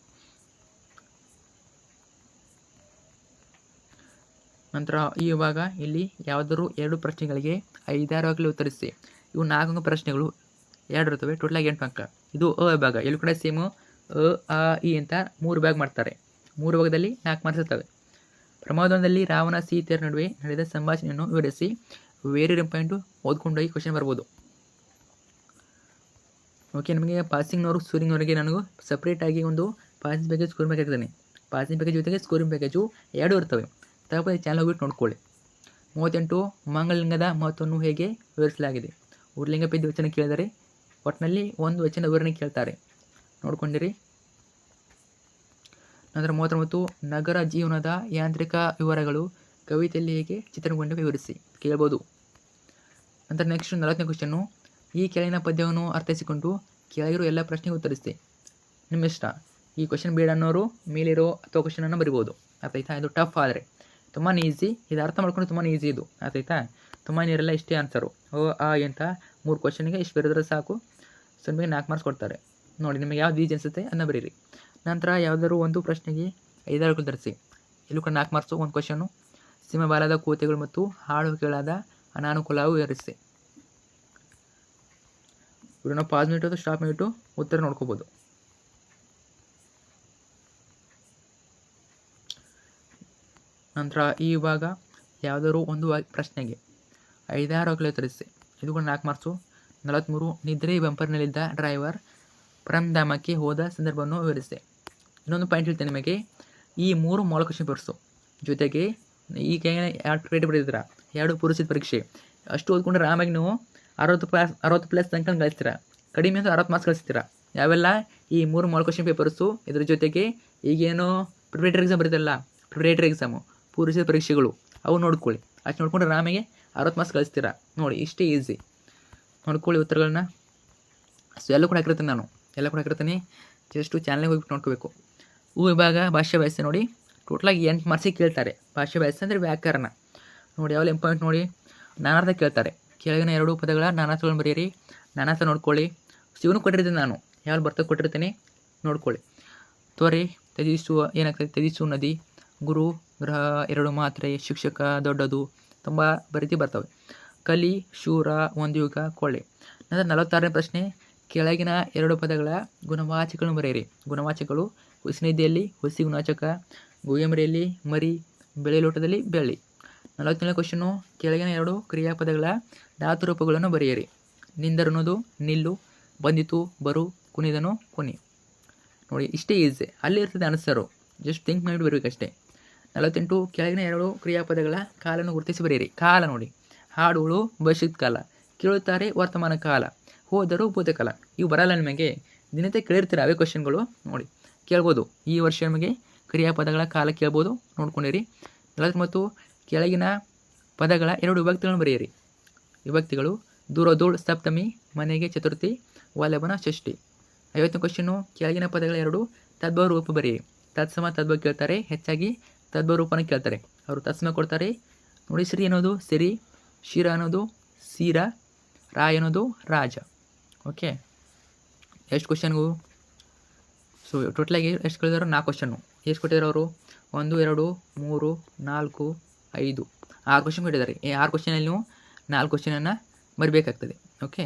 ನಂತರ ಈ ಭಾಗ ಇಲ್ಲಿ ಯಾವುದಾದ್ರೂ 2 ಪ್ರಶ್ನೆಗಳಿಗೆ 5-6 ವಾಕ್ಯದಲ್ಲಿ ಉತ್ತರಿಸಿ. ಇವು 4 ಪ್ರಶ್ನೆಗಳು 2 ಇರ್ತವೆ. ಟೋಟಲಾಗಿ 8 ಅಂಕ. ಇದು ಭಾಗ. ಎಲ್ಲೂ ಕೂಡ ಸೇಮು ಇ ಅಂತ 3 ಭಾಗ ಮಾಡ್ತಾರೆ. 3 ಭಾಗದಲ್ಲಿ 4 ಮಾರ್ಕ್ಸ್ ಇರ್ತವೆ. ಪ್ರಮಾದದಲ್ಲಿ ರಾವಣ ಸೀತೆಯರ ನಡುವೆ ನಡೆದ ಸಂಭಾಷಣೆಯನ್ನು ವಿವರಿಸಿ. ವೇರಿ ಪಾಯಿಂಟು ಓದ್ಕೊಂಡೋಗಿ ಕ್ವಶನ್ ಬರ್ಬೋದು. ಓಕೆ, ನಿಮಗೆ ಪಾಸಿಂಗ್ನವರು ಸ್ಕೋರಿಂಗ್ನವರಿಗೆ ನನಗೂ ಸಪ್ರೇಟಾಗಿ ಒಂದು ಪಾಸಿಂಗ್ ಪ್ಯಾಕೇಜ್ ಸ್ಕೋರಿಂಗ್ ಪ್ಯಾಕೇಜ್ ಇದ್ದಾನೆ. ಪಾಸಿಂಗ್ ಪ್ಯಾಕೇಜ್ ಜೊತೆಗೆ ಸ್ಕೋರಿಂಗ್ ಪ್ಯಾಕೇಜು 2 ಇರ್ತವೆ. ತಪ್ಪದೆ ಚಾನಲ್ ಹೋಗ್ಬಿಟ್ಟು ನೋಡ್ಕೊಳ್ಳಿ. 38. ಮಂಗಲಿಂಗದ ಮಹತ್ವವನ್ನು ಹೇಗೆ ವಿವರಿಸಲಾಗಿದೆ. ಉರ್ಲಿಂಗ ಪದ್ಯ ವಚನ ಕೇಳಿದರೆ ಒಟ್ಟಿನಲ್ಲಿ ಒಂದು ವಚನ ವಿವರಣೆ ಕೇಳ್ತಾರೆ, ನೋಡ್ಕೊಂಡಿರಿ. ನಂತರ 39. ನಗರ ಜೀವನದ ಯಾಂತ್ರಿಕ ವಿವರಗಳು ಕವಿತೆಯಲ್ಲಿ ಹೇಗೆ ಚಿತ್ರಣಗೊಂಡು ವಿವರಿಸಿ, ಕೇಳ್ಬೋದು. ನಂತರ ನೆಕ್ಸ್ಟ್ 40ನೇ ಕ್ವಶನ್ನು. ಈ ಕೆಳಗಿನ ಪದ್ಯವನ್ನು ಅರ್ಥೈಸಿಕೊಂಡು ಕೆಳಗಿರೋ ಎಲ್ಲ ಪ್ರಶ್ನೆಗೆ ಉತ್ತರಿಸಿ. ನಿಮ್ಮ ಇಷ್ಟ. ಈ ಕ್ವಶನ್ ಬೇಡ ಅನ್ನೋರು ಮೇಲಿರೋ ಅಥವಾ ಕ್ವಶನನ್ನು ಬರಿಬೋದು. ಅರ್ಥ ಆಯ್ತಾ? ಇದು ಟಫ್ ಆದರೆ ತುಂಬಾ ಈಸಿ. ಇದು ಅರ್ಥ ಮಾಡ್ಕೊಂಡು ತುಂಬಾ ಈಸಿ ಇದು. ಅರ್ಥ ಆಯ್ತಾ? ತುಂಬಾ ನೀರೆಲ್ಲ ಇಷ್ಟೇ ಆನ್ಸರು. ಅಂತ 3 ಕ್ವಶನ್ಗೆ ಇಷ್ಟು ಬರೆದ್ರೆ ಸಾಕು. ಸೊ ನಿಮಗೆ 4 ಮಾರ್ಕ್ಸ್ ಕೊಡ್ತಾರೆ. ನೋಡಿ, ನಿಮಗೆ ಯಾವ್ದು ಈಜಿ ಅನಿಸುತ್ತೆ ಅದನ್ನ ಬರೀರಿ. ನಂತರ ಯಾವುದಾದ್ರು ಒಂದು ಪ್ರಶ್ನೆಗೆ 5 ವಾಕ್ಯ ಧರಿಸಿ. ಇಲ್ಲೂ ಕೂಡ 4 ಮಾರ್ಕ್ಸು. ಒಂದು ಕ್ವಶನು. ಸಿಂಹಬಾಲದ ಕೂತೆಗಳು ಮತ್ತು ಹಾಡುಗಳಾದ ಅನಾನುಕೂಲವು ವಿವರಿಸಿ. ಇವ್ರನ್ನ ಪಾಸ್ ಮಾಡಿಟ್ಟು ಸ್ಟಾಪ್ ಮಾಡಿಟ್ಟು ಉತ್ತರ ನೋಡ್ಕೋಬೋದು. ನಂತರ ಈ ಭಾಗ ಯಾವುದಾದ್ರು ಒಂದು ಪ್ರಶ್ನೆಗೆ 5-6 ವಾಕ್ಯ ಉತ್ತರಿಸಿ. ಇದು ಕೂಡ 4 ಮಾರ್ಕ್ಸು. 43. ನಿದ್ರೆ ಬಂಪರ್ನಲ್ಲಿದ್ದ ಡ್ರೈವರ್ ಪರಂಧಾಮಕ್ಕೆ ಹೋದ ಸಂದರ್ಭವನ್ನು ವಿವರಿಸಿ. ಇನ್ನೊಂದು ಪಾಯಿಂಟ್ ಹೇಳ್ತೇನೆ ನಿಮಗೆ. ಈ 3 ಮೊದಲ ಕ್ವಶನ್ ಪೇಪರ್ಸು ಜೊತೆಗೆ ಈಗ 2 ಕ್ರೆಡಿಟ್ ಬರೆದಿದ್ದೀರಾ, 2 ಪೂರೈಸಿದ ಪರೀಕ್ಷೆ. ಅಷ್ಟು ಓದ್ಕೊಂಡ್ರೆ ಆರಾಮಾಗಿ ನೀವು 60+ ತನಕ ಗಳಿಸ್ತೀರ. ಕಡಿಮೆ ಅಂದರೆ 60 ಮಾರ್ಕ್ಸ್ ಗಳಿಸ್ತೀರ. ಯಾವೆಲ್ಲ? ಈ 3 ಮೊದಲ ಕ್ವಶನ್ ಪೇಪರ್ಸು, ಇದ್ರ ಜೊತೆಗೆ ಈಗೇನು ಪ್ರಿಪರೇಟರಿ ಎಕ್ಸಾಮ್ ಬರೀತಲ್ಲ, ಪ್ರಿಪರೇಟರಿ ಎಕ್ಸಾಮು ಪೂರೈಸಿದ ಪರೀಕ್ಷೆಗಳು, ಅವು ನೋಡ್ಕೊಳ್ಳಿ. ಅಷ್ಟು ನೋಡ್ಕೊಂಡ್ರೆ ಆರಾಮಾಗೆ 60 ಮಾರ್ಕ್ಸ್ ಗಳಿಸ್ತೀರ. ನೋಡಿ, ಇಷ್ಟೇ ಈಸಿ. ನೋಡ್ಕೊಳ್ಳಿ ಉತ್ತರಗಳನ್ನ. ಸೊ ಎಲ್ಲ ಕೂಡ ಹಾಕಿರ್ತೀನಿ ನಾನು, ಎಲ್ಲ ಕೂಡ ಹಾಕಿರ್ತೀನಿ. ಜಸ್ಟು ಚಾನಲ್ಗೆ ಹೋಗ್ಬಿಟ್ಟು ನೋಡ್ಕೋಬೇಕು. ವಿಭಾಗ ಭಾಷೆ ವ್ಯಾಸ ನೋಡಿ. ಟೋಟಲಾಗಿ 8 ಮಾರ್ಕ್ಸಿಗೆ ಕೇಳ್ತಾರೆ. ಭಾಷೆ ವ್ಯಾಸ ಅಂದರೆ ವ್ಯಾಕರಣ. ನೋಡಿ, ಯಾವೆಲ್ಲ ಇಂಪಾರ್ಟೆಂಟ್ ನೋಡಿ. ನಾನಾರ್ಥ ಕೇಳ್ತಾರೆ. ಕೆಳಗಿನ 2 ಪದಗಳ ನಾನಾರ್ಥಗಳನ್ನು ಬರೆಯಿರಿ. ನಾನಾರ್ಥ ನೋಡ್ಕೊಳ್ಳಿ. ಇವನು ಕೊಟ್ಟಿರ್ತೀನಿ ನಾನು, ಯಾವ್ದು ಬರ್ತದೆ ಕೊಟ್ಟಿರ್ತೀನಿ, ನೋಡ್ಕೊಳ್ಳಿ. ತ್ವರೆ, ತ್ಯಜಿಸುವ, ಏನಾಗ್ತದೆ? ತ್ಯಜಿಸುವ ನದಿ, ಗುರು, ಗ್ರಹ, 2 ಮಾತ್ರೆ, ಶಿಕ್ಷಕ, ದೊಡ್ಡದು, ತುಂಬ ರೀತಿ ಬರ್ತವೆ. ಕಲಿ, ಶೂರ, ಒಂದು ಯುಗ, ಕೊಳ್ಳೆ. ನಂತರ 46ನೇ ಪ್ರಶ್ನೆ. ಕೆಳಗಿನ 2 ಪದಗಳ ಗುಣವಾಚಕಗಳನ್ನು ಬರೆಯಿರಿ. ಗುಣವಾಚಕಗಳು: ಹುಸಿನಿದ್ದೆಯಲ್ಲಿ ಹುಸಿ ಗುಣವಾಚಕ, ಗುಯ್ಯಮರಿಯಲ್ಲಿ ಮರಿ, ಬೆಳೆ ಲೋಟದಲ್ಲಿ ಬೆಳ್ಳಿ. 47ನೇ ಕ್ವಶನು. ಕೆಳಗಿನ 2 ಕ್ರಿಯಾಪದಗಳ ಧಾತು ರೂಪಗಳನ್ನು ಬರೆಯಿರಿ. ನಿಂದರನ್ನೋದು ನಿಲ್ಲು, ಬಂದಿತು ಬರು, ಕುಣಿದನು ಕುನಿ. ನೋಡಿ, ಇಷ್ಟೇ ಈಸಿ. ಅಲ್ಲಿ ಇರ್ತದೆ ಆನ್ಸರು, ಜಸ್ಟ್ ಥಿಂಕ್ ಮಾಡಿ ಬರಬೇಕಷ್ಟೇ. 48. ಕೆಳಗಿನ 2 ಕ್ರಿಯಾಪದಗಳ ಕಾಲನ್ನು ಗುರುತಿಸಿ ಬರೆಯಿರಿ. ಕಾಲ ನೋಡಿ. ಹಾಡುಗಳು ಭವಿಷ್ಯದ ಕಾಲ, ಕೇಳುತ್ತಾರೆ ವರ್ತಮಾನ ಕಾಲ, ಹೋದರು ಭೂತಕಾಲ. ಇವು ಬರಲ್ಲ ನಿಮಗೆ, ದಿನತೆ ಕೇಳಿರ್ತೀರ ಅವೇ ಕ್ವಶನ್ಗಳು. ನೋಡಿ, ಕೇಳ್ಬೋದು. ಈ ವರ್ಷ ನಿಮಗೆ ಕ್ರಿಯಾಪದಗಳ ಕಾಲ ಕೇಳ್ಬೋದು, ನೋಡ್ಕೊಂಡಿರಿ. 49. ಕೆಳಗಿನ ಪದಗಳ 2 ವಿಭಕ್ತಿಗಳನ್ನು ಬರೆಯಿರಿ. ವಿಭಕ್ತಿಗಳು: ದೂರಧೂಳ್ ಸಪ್ತಮಿ, ಮನೆಗೆ ಚತುರ್ಥಿ, ವಲ್ಲಭನ ಷಷ್ಠಿ. 50ನೇ ಕ್ವಶನ್ನು: ಕೆಳಗಿನ ಪದಗಳ 2 ತದ್ಭವ ರೂಪ ಬರೆಯಿರಿ. ತತ್ಸಮ ತದ್ಭವ ಕೇಳ್ತಾರೆ, ಹೆಚ್ಚಾಗಿ ತದ್ಭವ ರೂಪನ ಕೇಳ್ತಾರೆ. ಅವರು ತತ್ಸಮ ಕೊಡ್ತಾರೆ ನೋಡಿ. ಶ್ರೀ ಅನ್ನೋದು ಸಿರಿ, ಶಿರ ಅನ್ನೋದು ಸೀರ, ರಾ ಅನ್ನೋದು ರಾಜ. ಓಕೆ, ಎಷ್ಟು ಕ್ವಶನ್ಗೂ? ಸೊ ಟೋಟಲಾಗಿ ಎಷ್ಟು ಕೇಳಿದಾರೋ 4 ಕ್ವಶನ್ನು. ಎಷ್ಟು ಕೊಟ್ಟಿದ್ದಾರೆ ಅವರು? 1 2 3 4 5 6 ಕ್ವಶನ್ ಕೊಟ್ಟಿದ್ದಾರೆ. ಈ 6 ಕ್ವಶನಲ್ಲಿ ನೀವು 4 ಕ್ವಶನನ್ನು ಬರಬೇಕಾಗ್ತದೆ. ಓಕೆ,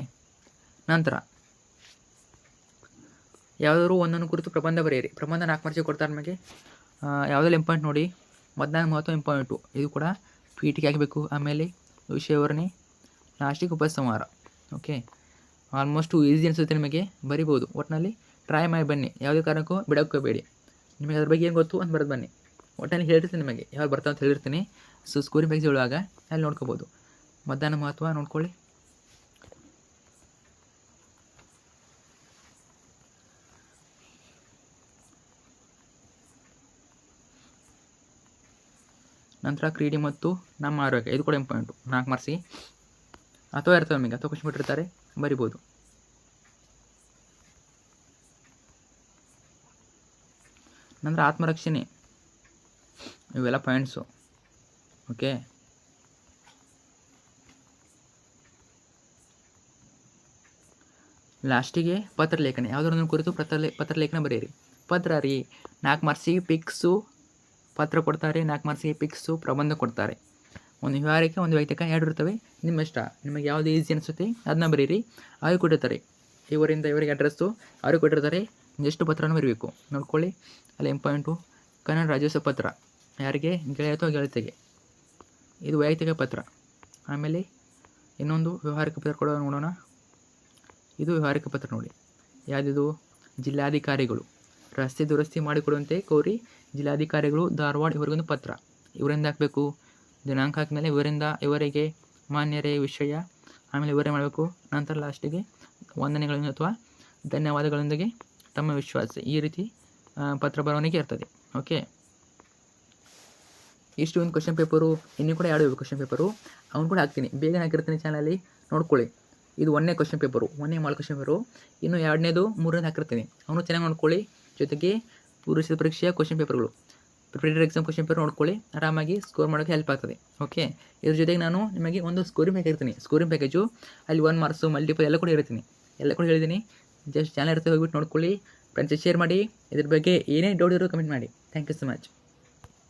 ನಂತರ ಯಾವುದಾದ್ರು ಒಂದನ್ನು ಕುರಿತು ಪ್ರಬಂಧ ಬರೆಯಿರಿ. ಪ್ರಬಂಧ 4 ಮಾರ್ಕ್ಸಿಗೆ ಕೊಡ್ತಾರೆ ನಮಗೆ. ಯಾವುದೆಲ್ಲ ಇಂಪಾರ್ಟೆಂಟ್ ನೋಡಿ. ಮಧ್ಯಾಹ್ನ ಮಹತ್ವ ಇಂಪಾರ್ಟೆಂಟು, ಇದು ಕೂಡ ಟ್ವೀಟಿಗೆ ಆಗಬೇಕು. ಆಮೇಲೆ ವಿಷಯ ವಿವರಣೆ, ಲಾಸ್ಟಿಗೆ ಉಪಸಂಹಾರ. ಓಕೆ, ಆಲ್ಮೋಸ್ಟು ಈಸಿ ಅನಿಸುತ್ತೆ, ನಿಮಗೆ ಬರಿಬೋದು. ಒಟ್ಟಿನಲ್ಲಿ ಟ್ರೈ ಮಾಡಿ ಬನ್ನಿ, ಯಾವುದೇ ಕಾರಣಕ್ಕೂ ಬಿಡೋಕ್ಕೋಬೇಡಿ. ನಿಮಗೆ ಅದ್ರ ಬಗ್ಗೆ ಏನು ಗೊತ್ತು ಅಂತ ಬರೋದು ಬನ್ನಿ. ಒಟ್ಟಿನಲ್ಲಿ ಹೇಳಿರ್ತೀನಿ ನಿಮಗೆ ಯಾವ್ದು ಬರ್ತಾವೆ ಅಂತ ಹೇಳಿರ್ತೀನಿ. ಸೊ ಸ್ಕೋರಿಂಗ್ ಪೇಜ್ ಹೇಳುವಾಗ ಅಲ್ಲಿ ನೋಡ್ಕೋಬೋದು. ಮಧ್ಯಾಹ್ನ ಮಹತ್ವ ನೋಡ್ಕೊಳ್ಳಿ. ನಂತರ ಕ್ರೀಡೆ ಮತ್ತು ನಮ್ಮ ಆರೋಗ್ಯ, ಇದು ಕೂಡ ಇಂಪಾರ್ಟೆಂಟು. 4 ಮಾರ್ಕ್ಸಿಗೆ ಅಥವಾ ಇರ್ತವೆ ನಿಮಗೆ, ಅಥವಾ ಕ್ವಶನ್ ಬಿಟ್ಟಿರ್ತಾರೆ, ಬರಿಬೋದು. ನಂತರ ಆತ್ಮರಕ್ಷಣೆ, ಇವೆಲ್ಲ ಪಾಯಿಂಟ್ಸು. ಓಕೆ, ಲಾಸ್ಟಿಗೆ ಪತ್ರಲೇಖನ, ಯಾವುದೊಂದು ಕುರಿತು ಪತ್ರಲೇಖನ ಬರೆಯಿರಿ. ಪತ್ರ ರೀ 4 ಮಾರ್ಕ್ಸಿಗೆ ಪಿಕ್ಸು ಪತ್ರ ಕೊಡ್ತಾರೆ, 4 ಮಾರ್ಕ್ಸಿಗೆ ಪಿಕ್ಸು ಪ್ರಬಂಧ ಕೊಡ್ತಾರೆ. ಒಂದು ವ್ಯವಹಾರಕ್ಕೆ ಒಂದು ವೈಯಕ್ತಿಕ 2 ಇರ್ತವೆ. ನಿಮ್ಮ ಇಷ್ಟ, ನಿಮಗೆ ಯಾವುದು ಈಸಿ ಅನಿಸುತ್ತೆ ಅದನ್ನ ಬರೀರಿ. ಅವ್ರಿಗೆ ಕೊಟ್ಟಿರ್ತಾರೆ ಇವರಿಂದ ಇವರಿಗೆ ಅಡ್ರೆಸ್ಸು, ಅವ್ರಿಗೆ ಕೊಟ್ಟಿರ್ತಾರೆ. ಎಷ್ಟು ಪತ್ರನೂ ಬರಬೇಕು ನೋಡ್ಕೊಳ್ಳಿ. ಅಲ್ಲಿ ಇಂಪಾರ್ಟೆಂಟು ಕನ್ನಡ ರಾಜ್ಯೋತ್ಸವ ಪತ್ರ, ಯಾರಿಗೆ? ಗೆಳೆಯ ಅಥವಾ ಗೆಳತಿಗೆ, ಇದು ವೈಯಕ್ತಿಕ ಪತ್ರ. ಆಮೇಲೆ ಇನ್ನೊಂದು ವ್ಯವಹಾರಿಕ ಪತ್ರ ಕೊಡೋ ನೋಡೋಣ. ಇದು ವ್ಯವಹಾರಿಕ ಪತ್ರ ನೋಡಿ. ಯಾವುದಿದು? ಜಿಲ್ಲಾಧಿಕಾರಿಗಳು ರಸ್ತೆ ದುರಸ್ತಿ ಮಾಡಿಕೊಡುವಂತೆ ಕೋರಿ ಜಿಲ್ಲಾಧಿಕಾರಿಗಳು ಧಾರವಾಡ ಇವರಿಗೊಂದು ಪತ್ರ. ಇವರಿಂದ ಹಾಕಬೇಕು, ದಿನಾಂಕ ಹಾಕಿದ್ಮೇಲೆ ಇವರಿಗೆ ಮಾನ್ಯರೇ ವಿಷಯ, ಆಮೇಲೆ ಇವರೇ ಮಾಡಬೇಕು. ನಂತರ ಲಾಸ್ಟಿಗೆ ವಂದನೆಗಳನ್ನು ಅಥವಾ ಧನ್ಯವಾದಗಳೊಂದಿಗೆ ತಮ್ಮ ವಿಶ್ವಾಸ, ಈ ರೀತಿ ಪತ್ರ ಬರವಣಿಗೆ ಇರ್ತದೆ. ಓಕೆ, ಇಷ್ಟು ಒಂದು ಕ್ವಶನ್ ಪೇಪರು. ಇನ್ನೂ ಕೂಡ 2 ಕ್ವಶನ್ ಪೇಪರು, ಅವನು ಕೂಡ ಹಾಕ್ತೀನಿ, ಬೇಗನೆ ಹಾಕಿರ್ತೀನಿ ಚಾನಲಲ್ಲಿ ನೋಡ್ಕೊಳ್ಳಿ. ಇದು 1ನೇ ಕ್ವಶನ್ ಪೇಪರು, 1ನೇ ಮಾಲ್ ಕ್ವಶನ್ ಪೇಪರು. ಇನ್ನು 2ನೇದು 3ನೇದು ಹಾಕಿರ್ತೀನಿ, ಅವನು ಚೆನ್ನಾಗಿ ನೋಡ್ಕೊಳ್ಳಿ. ಜೊತೆಗೆ ಪೂರ್ವಸಿದ್ಧ ಪರೀಕ್ಷೆಯ ಕ್ವಶನ್ ಪೇಪರ್ಗಳು, ಪ್ರಿಪರೇಟರಿ ಎಕ್ಸಾಮ್ ಕ್ವಶನ್ ಪೇಪರ್ ನೋಡ್ಕೊಳ್ಳಿ. ಆರಾಮಾಗಿ ಸ್ಕೋರ್ ಮಾಡೋಕ್ಕೆ ಹೆಲ್ಪ್ ಆಗ್ತದೆ. ಓಕೆ, ಇದ್ರ ಜೊತೆಗೆ ನಾನು ನಿಮಗೆ ಒಂದು ಸ್ಕೋರಿಂಗ್ ಪ್ಯಾಕೇಜ್ ಇರ್ತೀನಿ. ಸ್ಕೋರಿಂಗ್ ಪ್ಯಾಕೇಜು ಅಲ್ಲಿ 1 ಮಾರ್ಕ್ಸು ಮಲ್ಟಿಪಲ್ ಎಲ್ಲ ಕೂಡ ಇರ್ತೀನಿ, ಎಲ್ಲ ಕೂಡ ಹೇಳಿದ್ದೀನಿ. ಜಸ್ಟ್ ಚಾನಲ್ ಇರ್ತದೆ, ಹೋಗ್ಬಿಟ್ಟು ನೋಡ್ಕೊಳ್ಳಿ. ಫ್ರೆಂಡ್ಸ್ ಶೇರ್ ಮಾಡಿ. ಇದ್ರ ಬಗ್ಗೆ ಏನೇ ಡೌಟ್ ಇರೋ ಕಮೆಂಟ್ ಮಾಡಿ. Thank you so much.